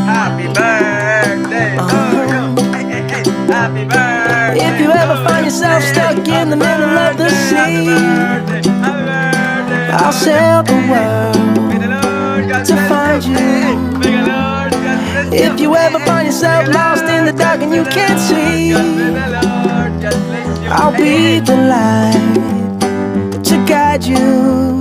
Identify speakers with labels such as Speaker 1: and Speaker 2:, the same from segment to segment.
Speaker 1: Happy birthday to you. Hey, hey, hey. Happy birthday.
Speaker 2: If you ever find yourself stuck in the middle of the sea, I'll sail the world to find you. If you ever find yourself lost in the dark and you can't see, I'll be the light to guide you.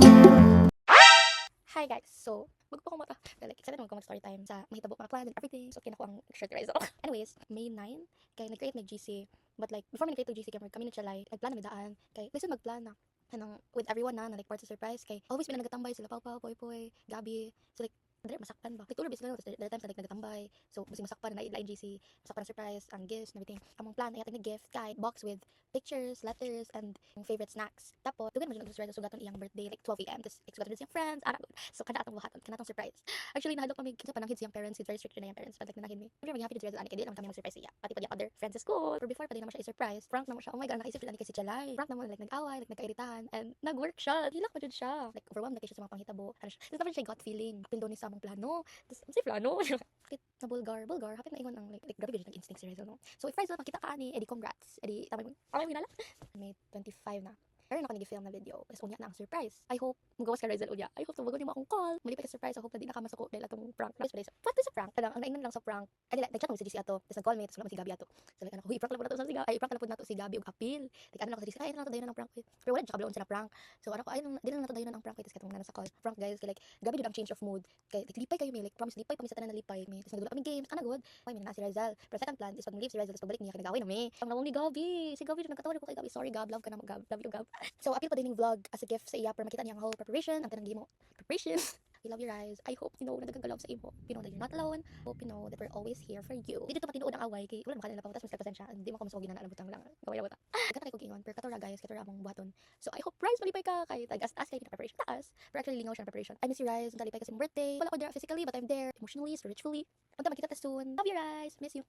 Speaker 3: Hi guys! So, magpo ko mata. Like, excited naman ko mag-story time sa mahitabo mga plans and everything. So, kinako ang shirt rise ako. Anyways, May 9, kaya nag-create ng GC. But like, before nag-create ng GC, kami na chalay. Nag-plan na may daan. Kaya, listen mag-plan na. Kanang, with everyone na like, party surprise. Kaya, always may nagatambay sila. Pau Pau, Poy Poy, Gabi. So like, dali masakpan ba? Like, tulad bis lang. Tapos, there times na like, nagatambay. So, busing masakpan na lain GC. Masakpan na surprise, ang gifts, and everything. Among plan, ay ating gift, kahit box with pictures, letters, and favorite snacks. Tapos, tugan mo dyan nag-surprise sa sugatan iyang birthday, like 12 a.m. Tapos, sugatan din siyang friends, anak. So, kada atong buhaton, kada atong surprise. Actually, nahadok kami, kinsa panangkid siyang parents, very strict na yung parents. But like, nanangkin mi. Pero mag-happy to surprise ani, kaya di naman kami mag-surprise siya. Pati pa yung other friends sa school. Or before, pati naman siya i-surprise. Prank naman siya. Oh my God, nakaisip sila ni kasi Chalay. Prank naman, like, nag-away, like, nagkairitahan. And nag-work siya. Hilak pa dyan siya. Like, overwhelmed na kayo siya sa mga panghitabo. Ano siya. Tapos, naman siya got feeling. Pindo ni sa among plano. Tapos, ano siya plano? Bakit na Bulgar? Hapit na ingon ang, like grabe dyan nag-instinct si Rizal, no? So, if Rizal, makita ka ni, edi congrats. Edi, tama mo hinala? May 25 na. Pero ako nag-film na video. Tapos unya na ang surprise. I hope, magawas ka Rizal unya. I hope na mo akong call. Mali pa ka surprise. I hope na di nakamasako dahil atong prank. What is a prank? Ang naingnan lang sa prank. Ay, nag-chat mo si GC ato. Tapos nag-call me. Tapos wala mo si Gabi ato. So, like, ano, huy, prank lang po nato sa si Gabi. Ay, prank lang po nato si Gabi og appeal. Like, ano lang ko sa GC. Ay, ano lang dayon ng prank. Pero wala, siya kablaon sila prank. So, ano ko, ay, di lang nato dayon ng prank. Tapos katong na sa call. Prank, guys. Kaya, like, grabe yun ang change of mood. Kaya, like, lipay kayo may. Like, promise, lipay pa mi sa tanan na lipay mi. Tapos nagdula kami games. Ano, good. Ay, may na si Rizal. Pero second plan is pag mag-leave si Rizal. Tapos pagbalik niya, nag-away na mi. Ang nawong ni Gabi. Si Gabi, nagkatawa ko kay Gabi. Sorry, Gab. Love ka na mo, Gab. Love you, Gab. So, appeal pa din yung vlog as a gift sa iya para makita niya ang whole preparation, ang tanang mo preparation. We love you guys. I hope you know na nagagalaw sa imo. You know that you're not alone. Hope you know that we're always here for you. Dito matinuod ang away kay wala makanila pa tapos pasensya. Hindi mo ko masugi na butang lang. Gaway na buta. Gata kay ko gingon, pero katora guys, katora among buhaton. So I hope Rise malipay ka kay tagas-tas kay preparation taas. Pero actually lingaw siya na preparation. I miss you Rise, malipay kasi mong birthday. Wala ko there physically but I'm there emotionally, spiritually. Unta makita ta soon. Love you Rise. Miss you.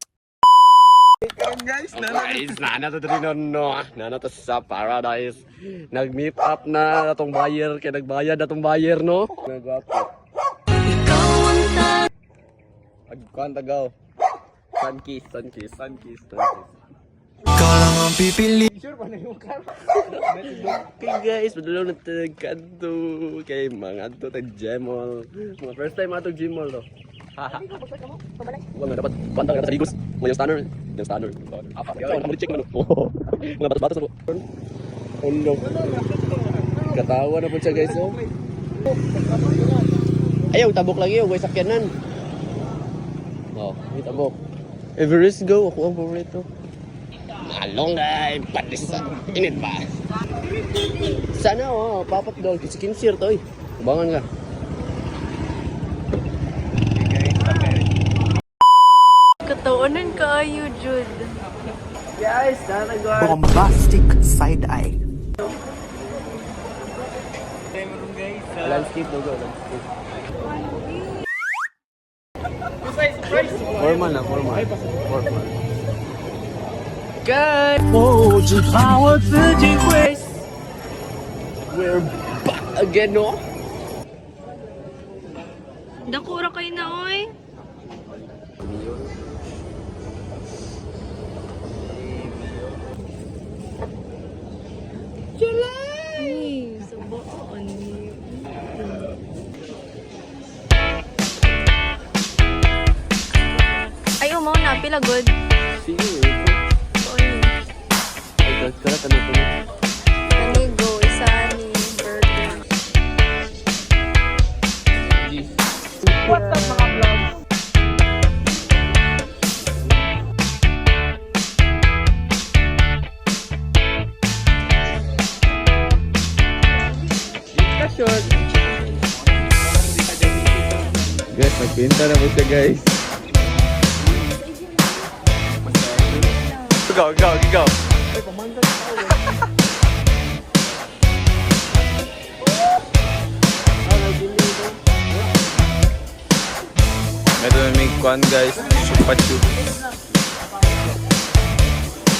Speaker 1: Guys,
Speaker 4: Nana to dito no. Nana to sa paradise. Nag-meet up na atong buyer kay nagbayad atong buyer no. Nagwapo. Agkuan tagaw. Sun kiss.
Speaker 2: Ikaw lang ang pipili.
Speaker 4: Okay guys, padulong na kanto kay mga to tag Gmall. Mga first time atong Gmall to. Haha. Wala dapat pantang sa ligos. Yung stunner. Apa? Ikaw mo check man. Mga batas ako. Ulo. Katawa na po siya guys oh. Ayaw tabok lagi oh, guys sakyanan. Oh, may tabok. Everest go ako ang paborito. Malonggay, patisan. Init ba? Sana oh, papat daw skin sear to eh. Bangan ka.
Speaker 5: Katawanan kaayo, Jude.
Speaker 4: Guys, nanagwa.
Speaker 2: Bombastic side eye.
Speaker 4: Landscape logo, landscape. Formal. Guys, we're back again, no?
Speaker 5: Dakura kayo na, oy. Ay, sabaan. Ay, umaw na. Pila good.
Speaker 4: Sige,
Speaker 5: Oy.
Speaker 4: ay, karat ano to?
Speaker 5: Anigo, isa ni burger.
Speaker 4: What's up, mga vlog? Discussion. Guys, magpinta na po siya guys. Go. Ito na may kwan guys, chupa-chup.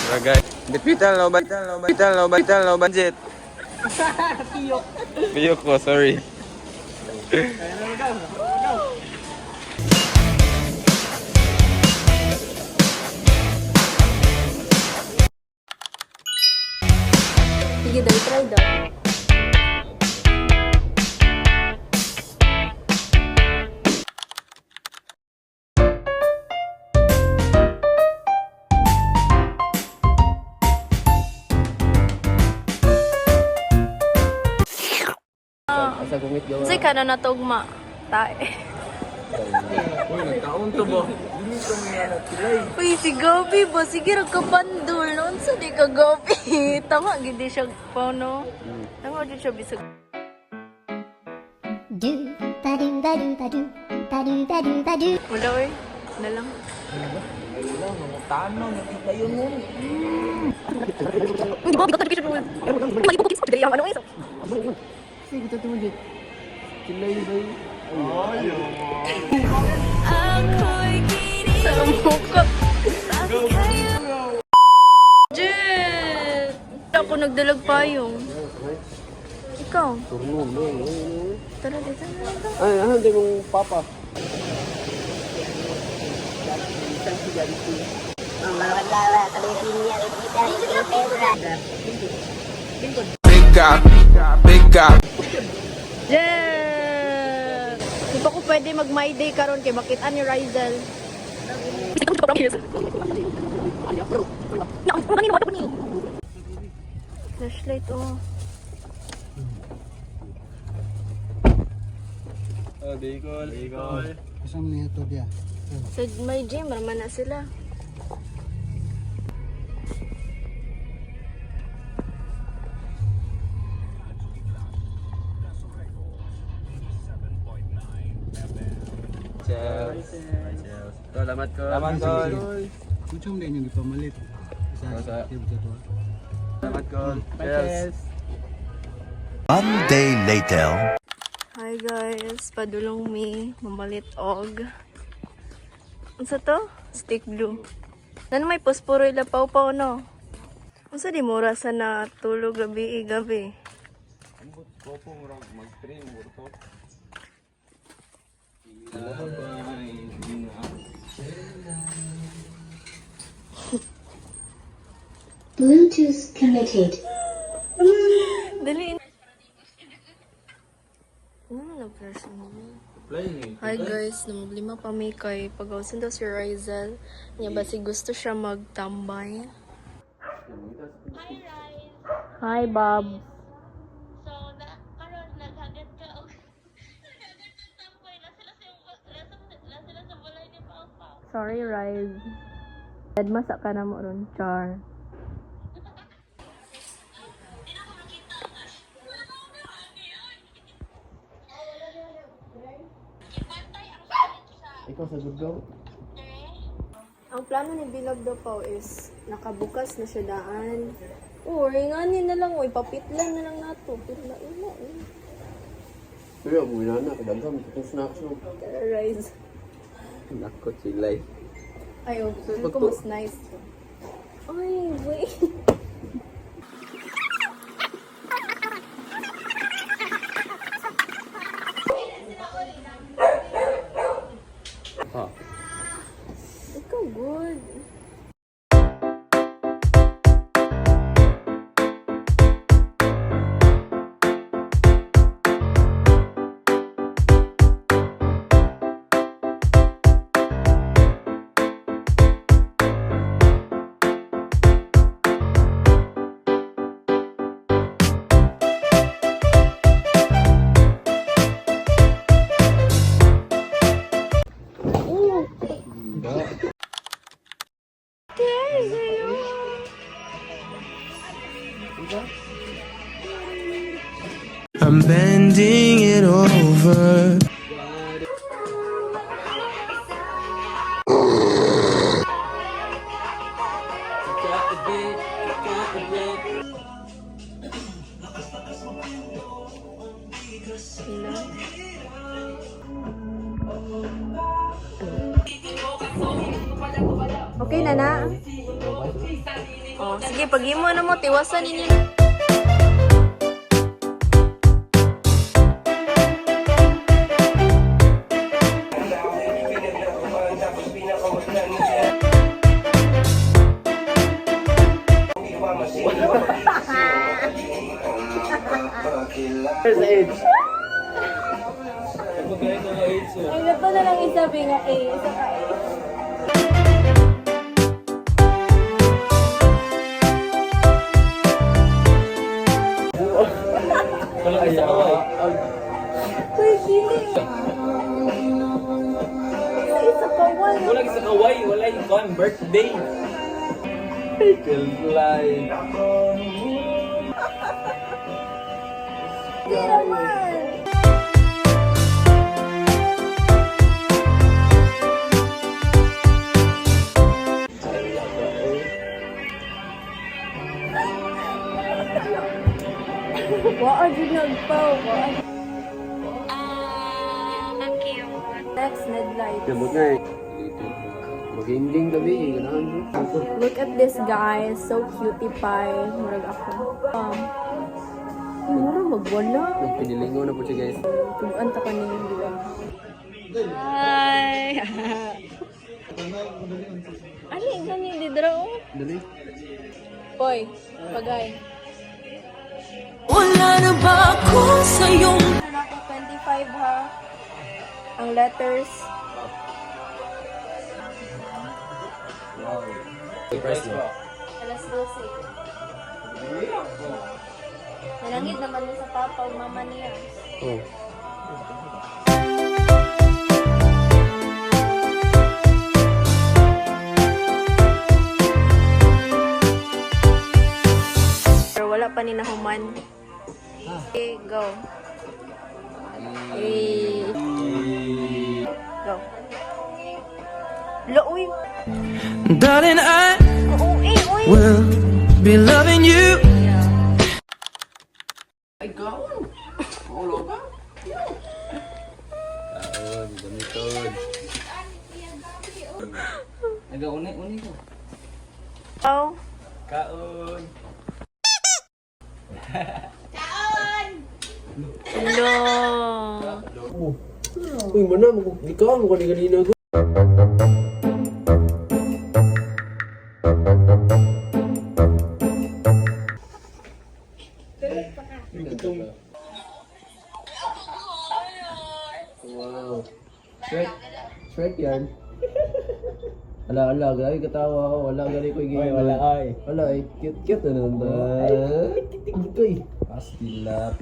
Speaker 4: Tara guys, bital no budget. Piyok ko, sorry.
Speaker 5: Sige, daw, try daw.
Speaker 4: Asa gumit gawa.
Speaker 5: Kasi ka na natugma. Tae.
Speaker 1: Nagkaon to ba?
Speaker 5: Uy, si Gabi ba? Sige, nagkapandol. Noon sa di ka Gabi. Tama, gindi siya pa, no? Tama, dyan siya bisag.
Speaker 6: Do ba do ba do ba do ba do ba do ba do.
Speaker 5: Wala, oy. Na lang.
Speaker 1: Tano, nakita yun mo.
Speaker 3: Uy, di ba? Bigot na bigay siya. Mali po, kids. Pagdali ang ano eh.
Speaker 4: Sige, kita tumo di. Kilay bay.
Speaker 5: Sa mukha. Jet! Ako nagdalag payong. Ikaw?
Speaker 4: Turno mo.
Speaker 5: Tara, dito na lang daw.
Speaker 4: Ay, ano din mong papa?
Speaker 5: Jet! Di pa ko pwede mag my day karon kay makitaan ni Rizel. Flashlight, oh.
Speaker 1: Oh, Bicol. Bicol.
Speaker 5: Sa may gym, raman na sila.
Speaker 1: Cheers.
Speaker 4: Salamat ko.
Speaker 1: Salamat ko.
Speaker 7: Macam dia yang dipamalit.
Speaker 1: Sa-
Speaker 7: Dia betul.
Speaker 1: Salamat ko. Cheers.
Speaker 8: One day later.
Speaker 5: Hi guys, padulong mi, mamalit og. Unsa to? Stick glue. Nan may posporo ila paw no. Unsa di mura sa na tulog gabi.
Speaker 6: Bluetooth connected.
Speaker 5: Dali. Na person mo. Hi guys, lima pa may kay pag-awsin daw si Rizel. Niya ba si gusto siya magtambay? Hi Bob.
Speaker 9: So, karon naghagat ka og naghagat ka tampoy na sila sa balay ni Pao Pao.
Speaker 5: Sorry Riz. Masa ka na mo ron, Char.
Speaker 4: Ikaw sa Gudgaw?
Speaker 5: Ang plano ni Bilog daw po is nakabukas na siya daan. O, ringanin na lang. O, ipapitlan na lang nato. Pitlain na.
Speaker 4: Pero ang buwina na, kadagham, itong snacks no.
Speaker 5: Terrorize.
Speaker 4: Nakot silay.
Speaker 5: Ay, oh, feel ko mas nice. Ay, wait.
Speaker 4: Ha?
Speaker 5: Ikaw good.
Speaker 2: I'm bending it over.
Speaker 5: Okay na na? Oh, sige, pag-imo na mo, tiwasan ninyo.
Speaker 4: Where's the age?
Speaker 5: Ay, gato na lang isabi nga isa ka Uy, feeling. Isa pa one.
Speaker 1: Wala sa kaway, wala yung birthday.
Speaker 4: Feels like...
Speaker 5: Hindi naman. Waa, di nagpaw. Next, Nedlight.
Speaker 4: Nabot na eh. Mag-ending kami, ganahan mo.
Speaker 5: Look at this guys, so cutie pie. Murag ako. Murag magwala.
Speaker 4: Nagpinilingo na po siya guys.
Speaker 5: Tugan ta kanina di ba? Hi. Ano yung gani didro?
Speaker 4: Dali.
Speaker 5: Boy, pagay.
Speaker 2: Wala na ba ako sa'yong
Speaker 5: 25 ha. Ang letters.
Speaker 4: Surprise mo.
Speaker 5: Alas 12. Nalangit naman niya sa papa o mama niya.
Speaker 4: Oh.
Speaker 5: Pero wala pa ni nahuman. Okay, go. Hey. Go. Lo, uy.
Speaker 2: Darling, I
Speaker 5: Uy, uy.
Speaker 2: will be loving you.
Speaker 4: Kaon, gamiton.
Speaker 1: Nag-uni ko.
Speaker 5: Oh.
Speaker 1: Kaon.
Speaker 5: Hello.
Speaker 4: Uy, mana, di ka, mukha ni kanina ko. Wow. Shrek yan. Ala, gali katawa ako. Wala, gali ko yung
Speaker 1: Wala ay.
Speaker 4: Wala, cute na naman. Ito'y. Pastila.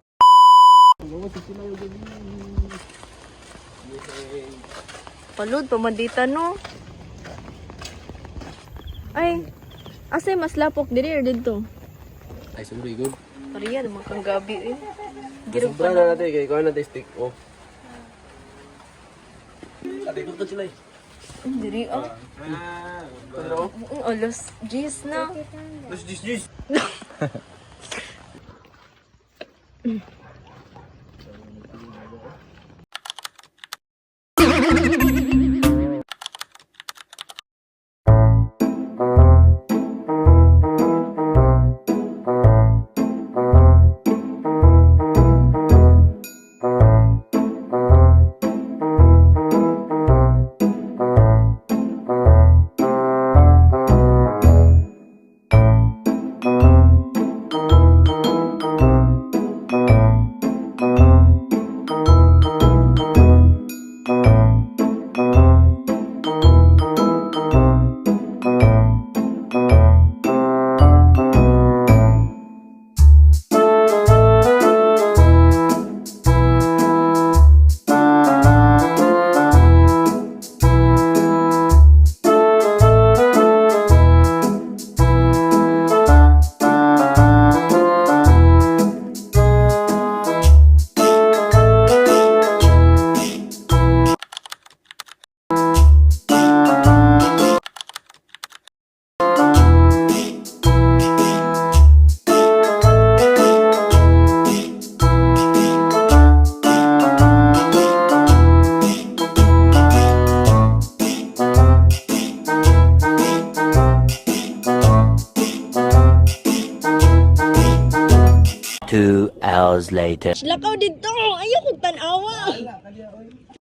Speaker 5: Palud, pamadita no. Ay, asay mas lapok diri or dito?
Speaker 4: Ay, sorry, good.
Speaker 5: Pariya, naman kang gabi eh.
Speaker 4: Sobra na natin, kaya ikaw natin stick. Oh. Ate, ikot sila eh.
Speaker 5: Diri oh. Alas, jeez na.
Speaker 1: Jis.
Speaker 8: Two hours later.
Speaker 5: Lakaw dito! Ayaw kong tanawa!